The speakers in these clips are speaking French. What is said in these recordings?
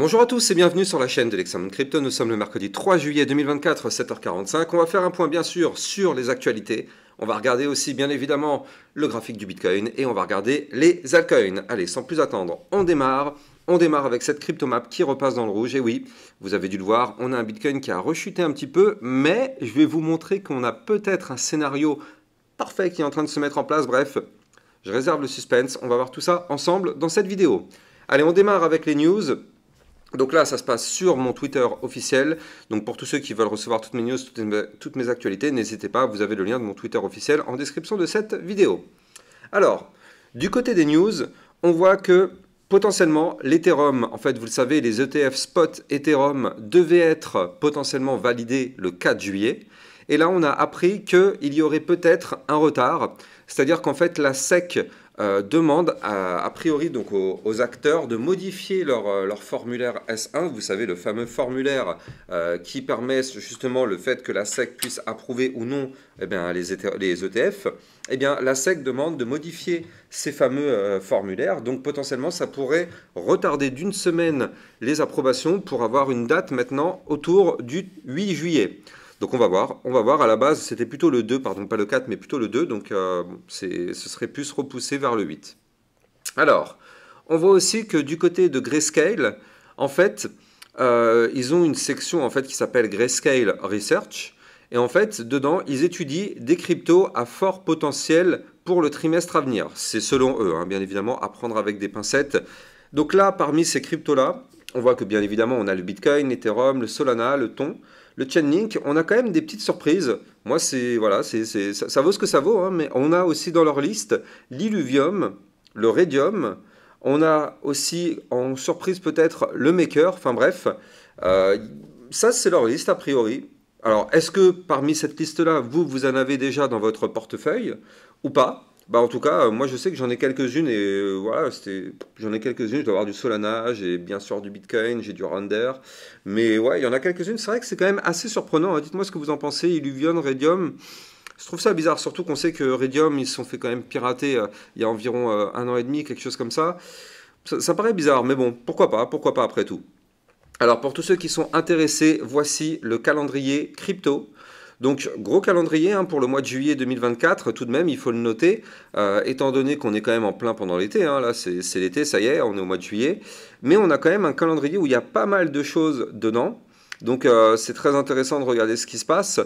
Bonjour à tous et bienvenue sur la chaîne de l'Examen Crypto. Nous sommes le mercredi 3 juillet 2024, 7h45. On va faire un point bien sûr sur les actualités. On va regarder aussi bien évidemment le graphique du Bitcoin et on va regarder les altcoins. Allez, sans plus attendre, on démarre. On démarre avec cette cryptomap qui repasse dans le rouge. Et oui, vous avez dû le voir, on a un Bitcoin qui a rechuté un petit peu, mais je vais vous montrer qu'on a peut-être un scénario parfait qui est en train de se mettre en place. Bref, je réserve le suspense. On va voir tout ça ensemble dans cette vidéo. Allez, on démarre avec les news. Donc là, ça se passe sur mon Twitter officiel. Donc pour tous ceux qui veulent recevoir toutes mes news, toutes mes actualités, n'hésitez pas, vous avez le lien de mon Twitter officiel en description de cette vidéo. Alors, du côté des news, on voit que potentiellement l'Ethereum, en fait vous le savez, les ETF spot Ethereum devaient être potentiellement validés le 4 juillet. Et là, on a appris qu'il y aurait peut-être un retard. C'est-à-dire qu'en fait, la SEC demande a priori donc aux acteurs de modifier leur formulaire S1, vous savez le fameux formulaire qui permet justement le fait que la SEC puisse approuver ou non les ETF. Eh bien, la SEC demande de modifier ces fameux formulaires, donc potentiellement ça pourrait retarder d'une semaine les approbations pour avoir une date maintenant autour du 8 juillet. Donc on va voir, à la base c'était plutôt le 2, pardon, pas le 4 mais plutôt le 2, donc ce serait plus repoussé vers le 8. Alors, on voit aussi que du côté de Grayscale, en fait, ils ont une section en fait, qui s'appelle Grayscale Research, et en fait, dedans, ils étudient des cryptos à fort potentiel pour le trimestre à venir. C'est selon eux, hein, bien évidemment, à prendre avec des pincettes. Donc là, parmi ces cryptos-là, on voit que bien évidemment, on a le Bitcoin, l'Ethereum, le Solana, le Ton. Le Chainlink, on a quand même des petites surprises. Moi, voilà, ça vaut ce que ça vaut, hein, mais on a aussi dans leur liste l'Illuvium, le Radium. On a aussi en surprise peut-être le Maker. Enfin bref, ça c'est leur liste a priori. Alors, est-ce que parmi cette liste-là, vous en avez déjà dans votre portefeuille ou pas? Bah en tout cas, moi je sais que j'en ai quelques-unes et voilà, j'en ai quelques-unes, je dois avoir du Solana, j'ai bien sûr du Bitcoin, j'ai du Render, mais ouais, il y en a quelques-unes, c'est vrai que c'est quand même assez surprenant, hein. Dites-moi ce que vous en pensez, Illuvion, Radium, je trouve ça bizarre, surtout qu'on sait que Radium, ils se sont fait quand même pirater il y a environ 1 an et demi, quelque chose comme ça. Ça paraît bizarre, mais bon, pourquoi pas après tout. Alors pour tous ceux qui sont intéressés, voici le calendrier crypto. Donc gros calendrier hein, pour le mois de juillet 2024, tout de même il faut le noter, étant donné qu'on est quand même en plein pendant l'été, hein, là c'est l'été, ça y est, on est au mois de juillet, mais on a quand même un calendrier où il y a pas mal de choses dedans, donc c'est très intéressant de regarder ce qui se passe,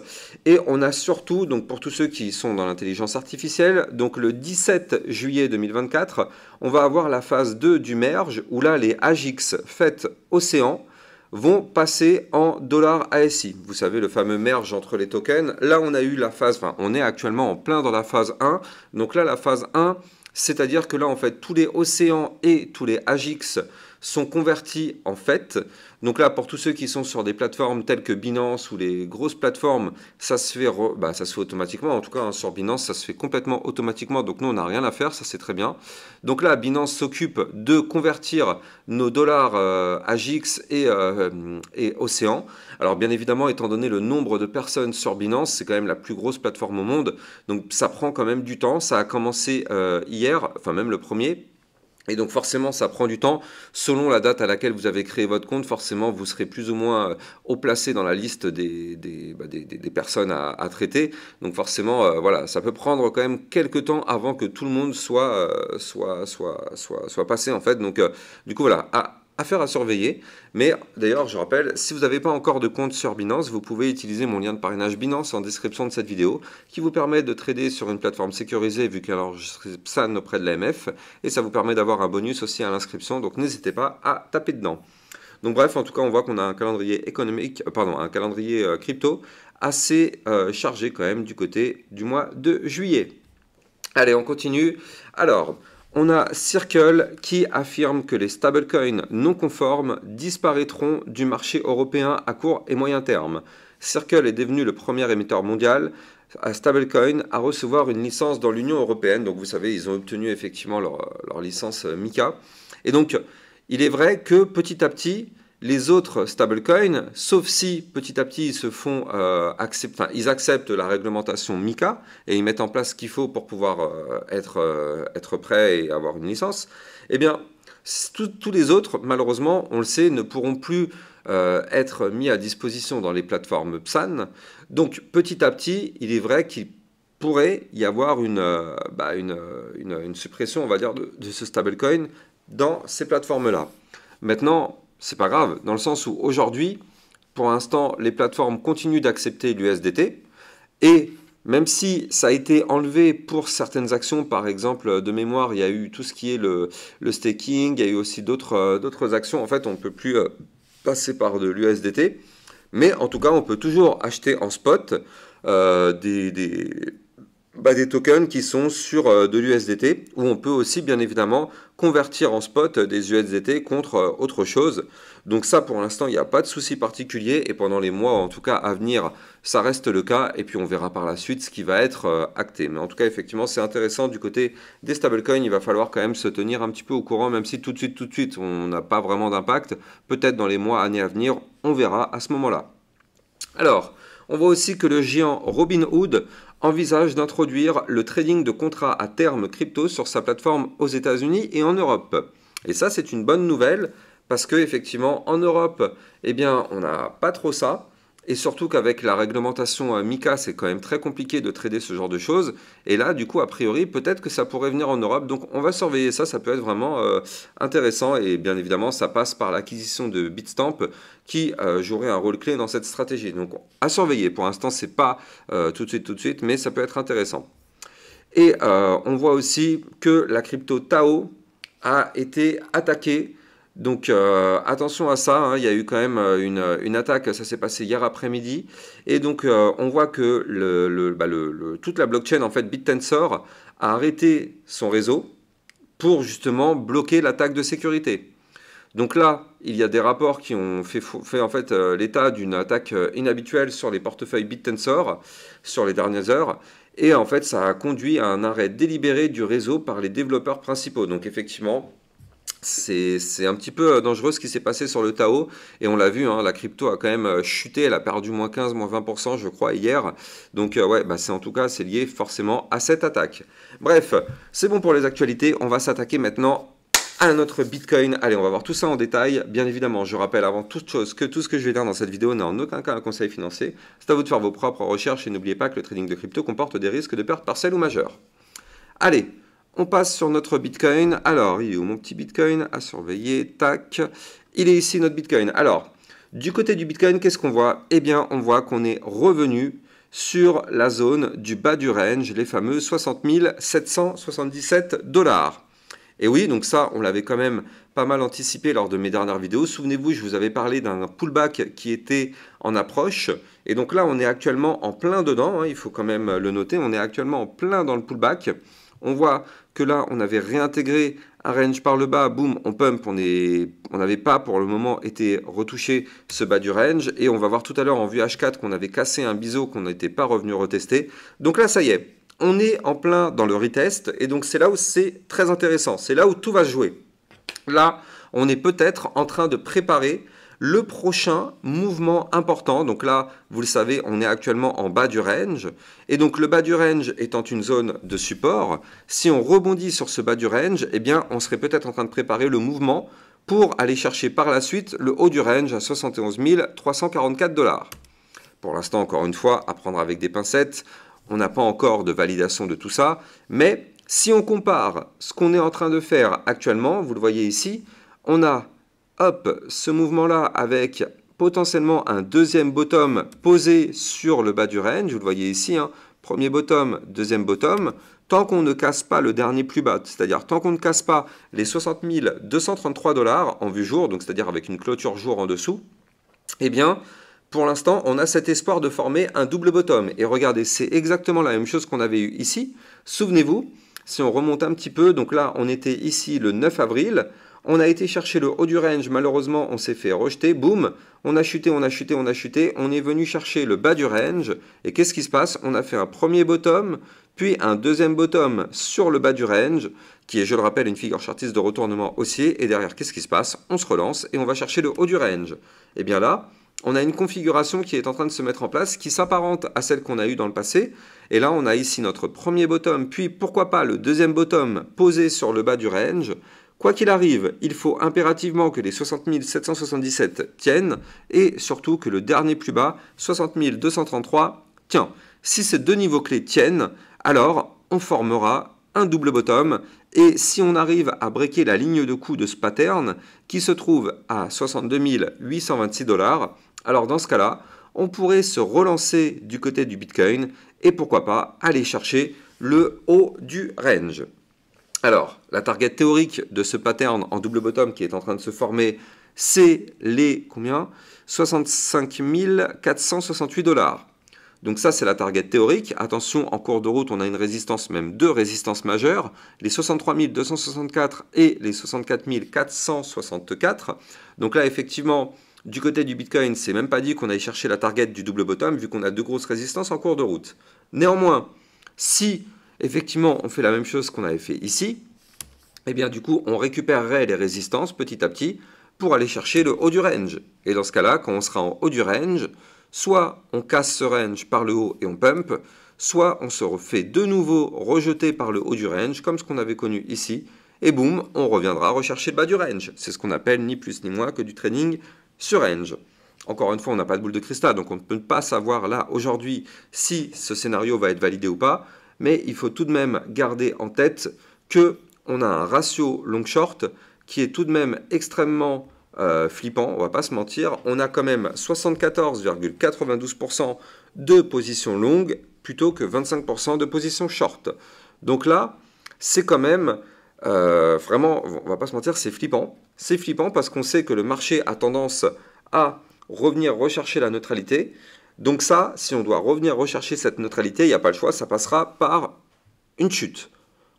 et on a surtout, donc pour tous ceux qui sont dans l'intelligence artificielle, donc le 17 juillet 2024, on va avoir la phase 2 du merge, où là les AGIX faites océan, vont passer en dollars ASI. Vous savez, le fameux merge entre les tokens. Là, on a eu la phase, enfin, on est actuellement en plein dans la phase 1. Donc là, la phase 1, c'est-à-dire que là, en fait, tous les océans et tous les AGIX sont convertis en fait. Donc là, pour tous ceux qui sont sur des plateformes telles que Binance ou les grosses plateformes, ça se fait, ça se fait automatiquement. En tout cas, hein, sur Binance, ça se fait complètement automatiquement. Donc nous, on n'a rien à faire, ça c'est très bien. Donc là, Binance s'occupe de convertir nos dollars AGIX et Océan. Alors bien évidemment, étant donné le nombre de personnes sur Binance, c'est quand même la plus grosse plateforme au monde. Donc ça prend quand même du temps. Ça a commencé hier, enfin même le premier. Et donc forcément, ça prend du temps. Selon la date à laquelle vous avez créé votre compte, forcément, vous serez plus ou moins haut placé dans la liste des personnes à traiter. Donc forcément, voilà, ça peut prendre quand même quelques temps avant que tout le monde soit passé en fait. Donc du coup, voilà. Affaire à surveiller, mais d'ailleurs je rappelle, si vous n'avez pas encore de compte sur Binance, vous pouvez utiliser mon lien de parrainage Binance en description de cette vidéo, qui vous permet de trader sur une plateforme sécurisée vu qu'elle enregistre PSAN auprès de l'AMF, et ça vous permet d'avoir un bonus aussi à l'inscription, donc n'hésitez pas à taper dedans. Donc bref, en tout cas on voit qu'on a un calendrier économique, un calendrier crypto assez chargé quand même du côté du mois de juillet. Allez, on continue. Alors, on a Circle qui affirme que les stablecoins non conformes disparaîtront du marché européen à court et moyen terme. Circle est devenu le premier émetteur mondial à stablecoin à recevoir une licence dans l'Union européenne. Donc vous savez, ils ont obtenu effectivement leur licence MiCA. Et donc, il est vrai que petit à petit, les autres stablecoins, sauf si petit à petit ils se font ils acceptent la réglementation MiCA et ils mettent en place ce qu'il faut pour pouvoir être prêts et avoir une licence, eh bien Tous les autres, malheureusement, on le sait, ne pourront plus être mis à disposition dans les plateformes PSAN. Donc petit à petit, il est vrai qu'il pourrait y avoir une suppression, on va dire, de ce stablecoin dans ces plateformes-là. Maintenant, c'est pas grave, dans le sens où aujourd'hui, pour l'instant, les plateformes continuent d'accepter l'USDT, et même si ça a été enlevé pour certaines actions, par exemple, de mémoire, il y a eu tout ce qui est le staking, il y a eu aussi d'autres actions, en fait, on ne peut plus passer par de l'USDT, mais en tout cas, on peut toujours acheter en spot des tokens qui sont sur de l'USDT, où on peut aussi bien évidemment convertir en spot des USDT contre autre chose. Donc ça, pour l'instant, il n'y a pas de souci particulier, et pendant les mois, en tout cas à venir, ça reste le cas, et puis on verra par la suite ce qui va être acté. Mais en tout cas, effectivement, c'est intéressant du côté des stablecoins, il va falloir quand même se tenir un petit peu au courant, même si tout de suite, on n'a pas vraiment d'impact. Peut-être dans les mois, années à venir, on verra à ce moment-là. Alors, on voit aussi que le géant Robinhood envisage d'introduire le trading de contrats à terme crypto sur sa plateforme aux États-Unis et en Europe. Et ça, c'est une bonne nouvelle parce que effectivement, en Europe, eh bien, on n'a pas trop ça. Et surtout qu'avec la réglementation MiCA, c'est quand même très compliqué de trader ce genre de choses. Et là, du coup, a priori, peut-être que ça pourrait venir en Europe. Donc, on va surveiller ça. Ça peut être vraiment intéressant. Et bien évidemment, ça passe par l'acquisition de Bitstamp qui jouerait un rôle clé dans cette stratégie. Donc, à surveiller. Pour l'instant, c'est pas tout de suite, mais ça peut être intéressant. Et on voit aussi que la crypto Tao a été attaquée. Donc attention à ça, hein, il y a eu quand même une attaque, ça s'est passé hier après-midi, et donc on voit que toute la blockchain, en fait, BitTensor, a arrêté son réseau pour justement bloquer l'attaque de sécurité. Donc là, il y a des rapports qui ont fait en fait l'état d'une attaque inhabituelle sur les portefeuilles BitTensor sur les dernières heures, et en fait ça a conduit à un arrêt délibéré du réseau par les développeurs principaux. Donc effectivement, c'est un petit peu dangereux ce qui s'est passé sur le Tao, et on l'a vu, hein, la crypto a quand même chuté, elle a perdu moins 15, moins 20% je crois hier, donc ouais, c'est en tout cas c'est lié forcément à cette attaque. Bref, c'est bon pour les actualités, on va s'attaquer maintenant à notre Bitcoin. Allez, on va voir tout ça en détail. Bien évidemment, je rappelle avant toute chose que tout ce que je vais dire dans cette vidéo n'est en aucun cas un conseil financier, c'est à vous de faire vos propres recherches, et n'oubliez pas que le trading de crypto comporte des risques de perte partielle ou majeure. Allez, on passe sur notre Bitcoin. Alors, il est où mon petit Bitcoin à surveiller? Tac. Il est ici notre Bitcoin. Alors, du côté du Bitcoin, qu'est-ce qu'on voit? Eh bien, on voit qu'on est revenu sur la zone du bas du range, les fameux 60 777 $. Et oui, donc ça, on l'avait quand même pas mal anticipé lors de mes dernières vidéos. Souvenez-vous, je vous avais parlé d'un pullback qui était en approche. Et donc là, on est actuellement en plein dedans, hein, il faut quand même le noter. On est actuellement en plein dans le pullback. On voit que là, on avait réintégré un range par le bas, boum, on pump, on n'avait pas pour le moment été retouché ce bas du range, et on va voir tout à l'heure en vue H4 qu'on avait cassé un biseau qu'on n'était pas revenu retester. Donc là, ça y est, on est en plein dans le retest, et donc c'est là où c'est très intéressant, c'est là où tout va se jouer. Là, on est peut-être en train de préparer le prochain mouvement important. Donc là, vous le savez, on est actuellement en bas du range. Et donc le bas du range étant une zone de support, si on rebondit sur ce bas du range, eh bien, on serait peut-être en train de préparer le mouvement pour aller chercher par la suite le haut du range à 71 344 $. Pour l'instant, encore une fois, à prendre avec des pincettes, on n'a pas encore de validation de tout ça. Mais si on compare ce qu'on est en train de faire actuellement, vous le voyez ici, on a hop, ce mouvement-là avec potentiellement un deuxième bottom posé sur le bas du range, vous le voyez ici, hein, premier bottom, deuxième bottom, tant qu'on ne casse pas le dernier plus bas, c'est-à-dire tant qu'on ne casse pas les 60 233 $ en vue jour, donc c'est-à-dire avec une clôture jour en dessous, eh bien, pour l'instant, on a cet espoir de former un double bottom. Et regardez, c'est exactement la même chose qu'on avait eu ici. Souvenez-vous, si on remonte un petit peu, donc là, on était ici le 9 avril, on a été chercher le haut du range, malheureusement on s'est fait rejeter, boum, on a chuté, on a chuté, on a chuté, on est venu chercher le bas du range, et qu'est-ce qui se passe? On a fait un premier bottom, puis un deuxième bottom sur le bas du range, qui est, je le rappelle, une figure chartiste de retournement haussier, et derrière, qu'est-ce qui se passe? On se relance, et on va chercher le haut du range. Et bien là, on a une configuration qui est en train de se mettre en place, qui s'apparente à celle qu'on a eue dans le passé, et là on a ici notre premier bottom, puis pourquoi pas le deuxième bottom posé sur le bas du range, Quoi qu'il arrive, il faut impérativement que les 60 777 tiennent et surtout que le dernier plus bas, 60 233, tient. Si ces deux niveaux clés tiennent, alors on formera un double bottom et si on arrive à breaker la ligne de coup de ce pattern qui se trouve à 62 826 $, alors dans ce cas-là, on pourrait se relancer du côté du Bitcoin et pourquoi pas aller chercher le haut du range. Alors, la target théorique de ce pattern en double bottom qui est en train de se former, c'est les combien 65 468 $. Donc ça, c'est la target théorique. Attention, en cours de route, on a une résistance, même deux résistances majeures, les 63 264 et les 64 464. Donc là, effectivement, du côté du Bitcoin, c'est même pas dit qu'on aille chercher la target du double bottom, vu qu'on a deux grosses résistances en cours de route. Néanmoins, si effectivement on fait la même chose qu'on avait fait ici, eh bien du coup, on récupérerait les résistances petit à petit pour aller chercher le haut du range. Et dans ce cas-là, quand on sera en haut du range, soit on casse ce range par le haut et on pump, soit on se refait de nouveau rejeter par le haut du range, comme ce qu'on avait connu ici, et boum, on reviendra rechercher le bas du range. C'est ce qu'on appelle ni plus ni moins que du trading sur range. Encore une fois, on n'a pas de boule de cristal, donc on ne peut pas savoir là, aujourd'hui, si ce scénario va être validé ou pas, mais il faut tout de même garder en tête qu'on a un ratio long-short qui est tout de même extrêmement flippant, on va pas se mentir. On a quand même 74,92% de position longue plutôt que 25% de position short. Donc là, c'est quand même vraiment, on va pas se mentir, c'est flippant. C'est flippant parce qu'on sait que le marché a tendance à revenir rechercher la neutralité. Donc ça, si on doit revenir rechercher cette neutralité, il n'y a pas le choix, ça passera par une chute.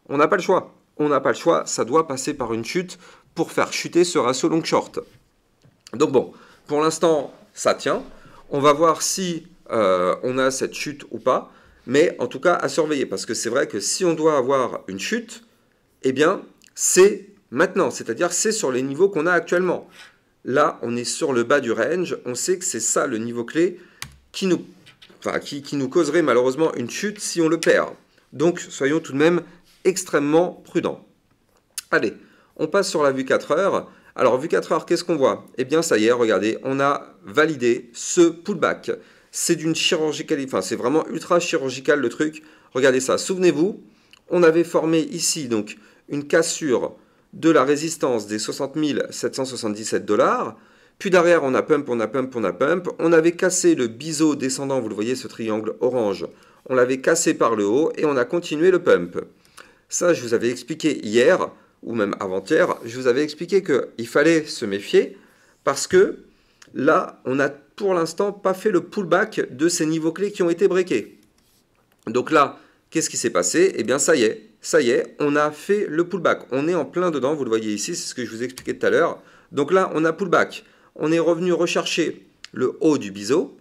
On n'a pas le choix. On n'a pas le choix, ça doit passer par une chute pour faire chuter ce ratio long short. Donc bon, pour l'instant, ça tient. On va voir si on a cette chute ou pas, mais en tout cas à surveiller, parce que c'est vrai que si on doit avoir une chute, eh bien c'est maintenant, c'est-à-dire c'est sur les niveaux qu'on a actuellement. Là, on est sur le bas du range, on sait que c'est ça le niveau clé qui nous causerait malheureusement une chute si on le perd. Donc soyons tout de même extrêmement prudents. Allez, on passe sur la vue 4 heures. Alors, vue 4 heures, qu'est-ce qu'on voit? Eh bien, ça y est, regardez, on a validé ce pullback. C'est d'une chirurgicalité, enfin, c'est vraiment ultra chirurgical le truc. Regardez ça, souvenez-vous, on avait formé ici donc une cassure de la résistance des 60 777 $. Puis derrière, on a pump, on a pump, on a pump. On avait cassé le biseau descendant, vous le voyez, ce triangle orange. On l'avait cassé par le haut et on a continué le pump. Ça, je vous avais expliqué hier, ou même avant-hier, je vous avais expliqué qu'il fallait se méfier parce que là, on n'a pour l'instant pas fait le pullback de ces niveaux clés qui ont été breakés. Donc là, qu'est-ce qui s'est passé? Eh bien, ça y est, on a fait le pullback. On est en plein dedans, vous le voyez ici, c'est ce que je vous ai expliqué tout à l'heure. Donc là, on a pullback. On est revenu rechercher le haut du biseau.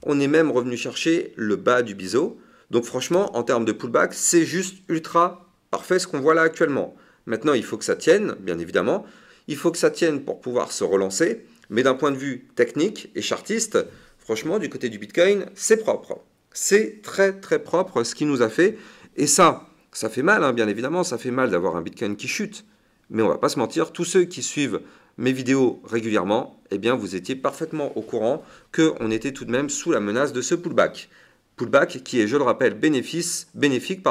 On est même revenu chercher le bas du biseau. Donc franchement, en termes de pullback, c'est juste ultra parfait ce qu'on voit là actuellement. Maintenant, il faut que ça tienne, bien évidemment. Il faut que ça tienne pour pouvoir se relancer. Mais d'un point de vue technique et chartiste, franchement, du côté du Bitcoin, c'est propre. C'est très très propre ce qu'il nous a fait. Et ça fait mal, hein, bien évidemment. Ça fait mal d'avoir un Bitcoin qui chute. Mais on va pas se mentir, tous ceux qui suivent mes vidéos régulièrement, eh bien, vous étiez parfaitement au courant qu'on était tout de même sous la menace de ce pullback. Pullback qui est, je le rappelle, bénéfique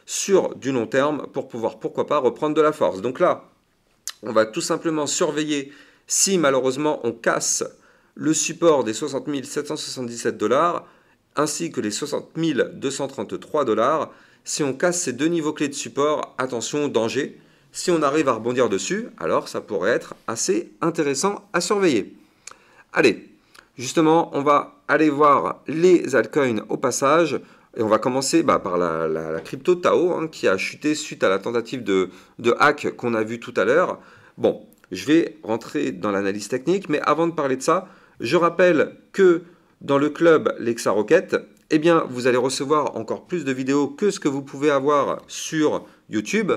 sur du long terme pour pouvoir, pourquoi pas, reprendre de la force. Donc là, on va tout simplement surveiller si malheureusement on casse le support des 60 777 $, ainsi que les 60 233 $. Si on casse ces deux niveaux clés de support, attention, danger. Si on arrive à rebondir dessus, alors ça pourrait être assez intéressant à surveiller. Allez, justement, on va aller voir les altcoins au passage. Et on va commencer par la crypto Tao, hein, qui a chuté suite à la tentative de hack qu'on a vu tout à l'heure. Bon, je vais rentrer dans l'analyse technique, mais avant de parler de ça, je rappelle que dans le club Lexa Rocket, eh bien, vous allez recevoir encore plus de vidéos que ce que vous pouvez avoir sur YouTube.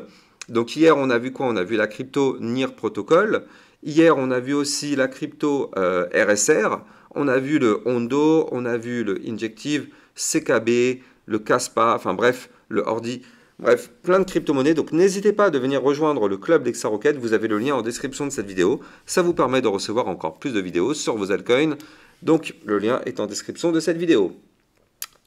Donc hier, on a vu quoi? On a vu la crypto NIR Protocol. Hier, on a vu aussi la crypto RSR. On a vu le Hondo, on a vu le Injective, CKB, le Caspa, enfin bref, le Ordi. Bref, plein de crypto-monnaies, donc n'hésitez pas à venir rejoindre le club d'Exarocket, vous avez le lien en description de cette vidéo, ça vous permet de recevoir encore plus de vidéos sur vos altcoins, donc le lien est en description de cette vidéo.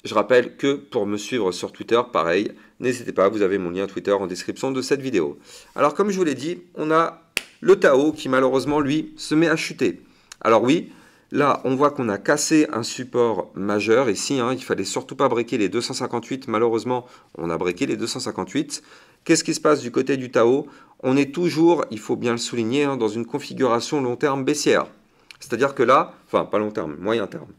Je rappelle que pour me suivre sur Twitter, pareil, n'hésitez pas, vous avez mon lien Twitter en description de cette vidéo. Alors comme je vous l'ai dit, on a le Tao qui malheureusement lui se met à chuter. Alors oui, là on voit qu'on a cassé un support majeur ici, hein, il fallait surtout pas breaker les 258, malheureusement on a breaké les 258. Qu'est-ce qui se passe du côté du Tao? On est toujours, il faut bien le souligner, hein, dans une configuration long terme baissière. C'est-à-dire que là, enfin pas long terme, moyen terme,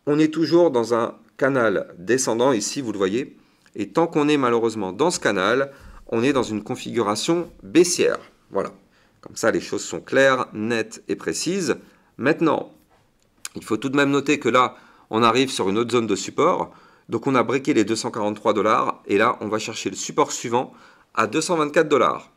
on est toujours dans un canal descendant ici, vous le voyez, et tant qu'on est malheureusement dans ce canal, on est dans une configuration baissière. Voilà, comme ça les choses sont claires, nettes et précises. Maintenant, il faut tout de même noter que là, on arrive sur une autre zone de support, donc on a breaké les 243 $, et là, on va chercher le support suivant à 224 $.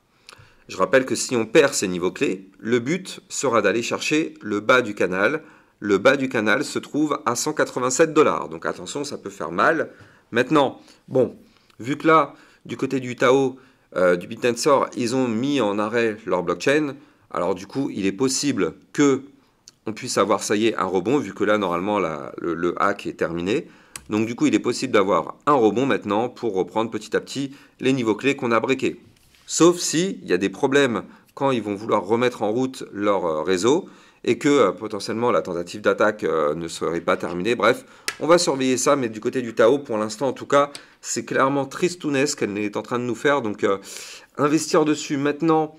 Je rappelle que si on perd ces niveaux clés, le but sera d'aller chercher le bas du canal. Le bas du canal se trouve à 187 $. Donc attention, ça peut faire mal. Maintenant, bon, vu que là, du côté du Tao, du BitTensor, ils ont mis en arrêt leur blockchain, alors du coup, il est possible que on puisse avoir, ça y est, un rebond, vu que là, normalement, le hack est terminé. Donc du coup, il est possible d'avoir un rebond maintenant pour reprendre petit à petit les niveaux clés qu'on a breakés. Sauf s'il y a des problèmes quand ils vont vouloir remettre en route leur réseau et que potentiellement la tentative d'attaque ne serait pas terminée. Bref, on va surveiller ça, mais du côté du Tao, pour l'instant en tout cas, c'est clairement tristounesque qu'elle est en train de nous faire. Donc investir dessus maintenant,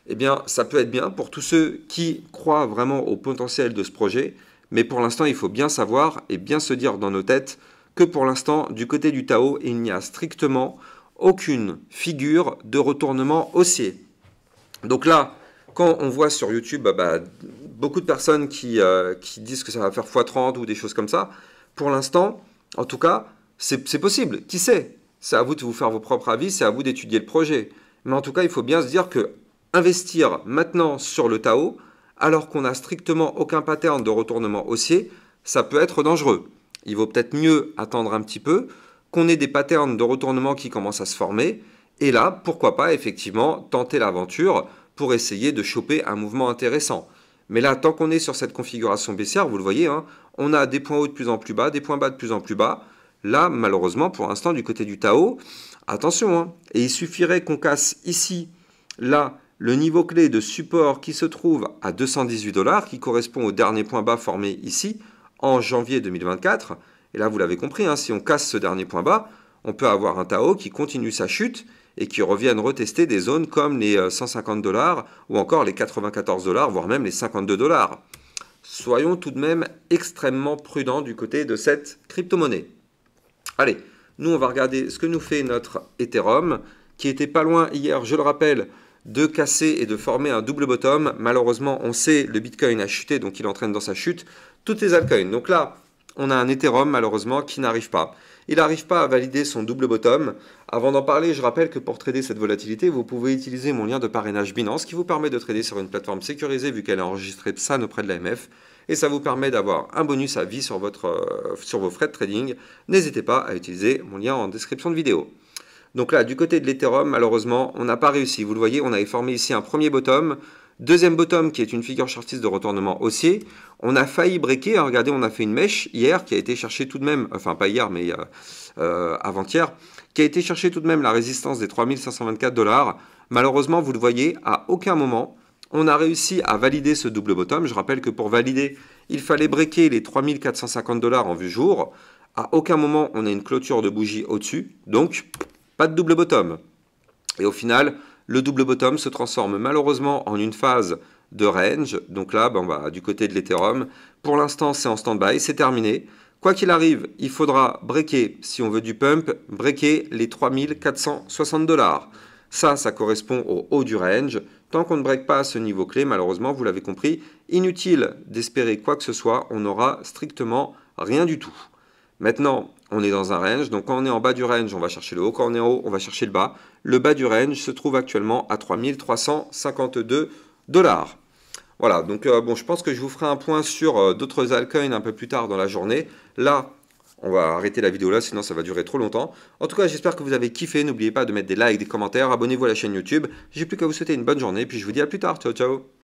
eh bien, ça peut être bien pour tous ceux qui croient vraiment au potentiel de ce projet. Mais pour l'instant, il faut bien savoir et bien se dire dans nos têtes que pour l'instant, du côté du Tao, il n'y a strictement aucune figure de retournement haussier. Donc là, quand on voit sur YouTube beaucoup de personnes qui disent que ça va faire x30 ou des choses comme ça, pour l'instant, en tout cas, c'est possible. Qui sait? C'est à vous de vous faire vos propres avis, c'est à vous d'étudier le projet. Mais en tout cas, il faut bien se dire que investir maintenant sur le Tao, alors qu'on n'a strictement aucun pattern de retournement haussier, ça peut être dangereux. Il vaut peut-être mieux attendre un petit peu, qu'on ait des patterns de retournement qui commencent à se former, et là, pourquoi pas effectivement tenter l'aventure pour essayer de choper un mouvement intéressant. Mais là, tant qu'on est sur cette configuration baissière, vous le voyez, hein, on a des points hauts de plus en plus bas, des points bas de plus en plus bas. Là, malheureusement, pour l'instant, du côté du Tao, attention, hein, et il suffirait qu'on casse ici, là, le niveau clé de support qui se trouve à 218 $, qui correspond au dernier point bas formé ici, en janvier 2024. Et là, vous l'avez compris, hein, si on casse ce dernier point bas, on peut avoir un Tao qui continue sa chute et qui reviennent retester des zones comme les 150 $ ou encore les 94 $, voire même les 52 $. Soyons tout de même extrêmement prudents du côté de cette crypto-monnaie. Allez, nous on va regarder ce que nous fait notre Ethereum, qui était pas loin hier, je le rappelle, de casser et de former un double bottom. Malheureusement, on sait, le Bitcoin a chuté, donc il entraîne dans sa chute toutes les altcoins. Donc là, on a un Ethereum malheureusement qui n'arrive pas. Il n'arrive pas à valider son double bottom. Avant d'en parler, je rappelle que pour trader cette volatilité, vous pouvez utiliser mon lien de parrainage Binance qui vous permet de trader sur une plateforme sécurisée vu qu'elle est enregistrée PSAN auprès de l'AMF. Et ça vous permet d'avoir un bonus à vie sur vos frais de trading. N'hésitez pas à utiliser mon lien en description de vidéo. Donc là, du côté de l'Ethereum, malheureusement, on n'a pas réussi. Vous le voyez, on avait formé ici un premier bottom. Deuxième bottom qui est une figure chartiste de retournement haussier. On a failli breaker. Hein, regardez, on a fait une mèche hier qui a été chercher tout de même, enfin pas hier mais avant-hier, qui a été chercher tout de même la résistance des 3524 $. Malheureusement, vous le voyez, à aucun moment, on a réussi à valider ce double bottom. Je rappelle que pour valider, il fallait breaker les 3450 $ en vue jour. À aucun moment, on a une clôture de bougie au-dessus. Donc, pas de double bottom. Et au final, le double bottom se transforme malheureusement en une phase de range. Donc là, du côté de l'Ethereum, pour l'instant, c'est en stand-by, c'est terminé. Quoi qu'il arrive, il faudra breaker, si on veut du pump, breaker les 3460 $. Ça correspond au haut du range. Tant qu'on ne break pas à ce niveau clé, malheureusement, vous l'avez compris, inutile d'espérer quoi que ce soit, on n'aura strictement rien du tout. Maintenant, on est dans un range, donc quand on est en bas du range, on va chercher le haut, quand on est en haut, on va chercher le bas. Le bas du range se trouve actuellement à 3352 $. Voilà, donc je pense que je vous ferai un point sur d'autres altcoins un peu plus tard dans la journée. Là, On va arrêter la vidéo là, sinon ça va durer trop longtemps. En tout cas, j'espère que vous avez kiffé. N'oubliez pas de mettre des likes, des commentaires, abonnez-vous à la chaîne YouTube. J'ai plus qu'à vous souhaiter une bonne journée, puis je vous dis à plus tard. Ciao, ciao.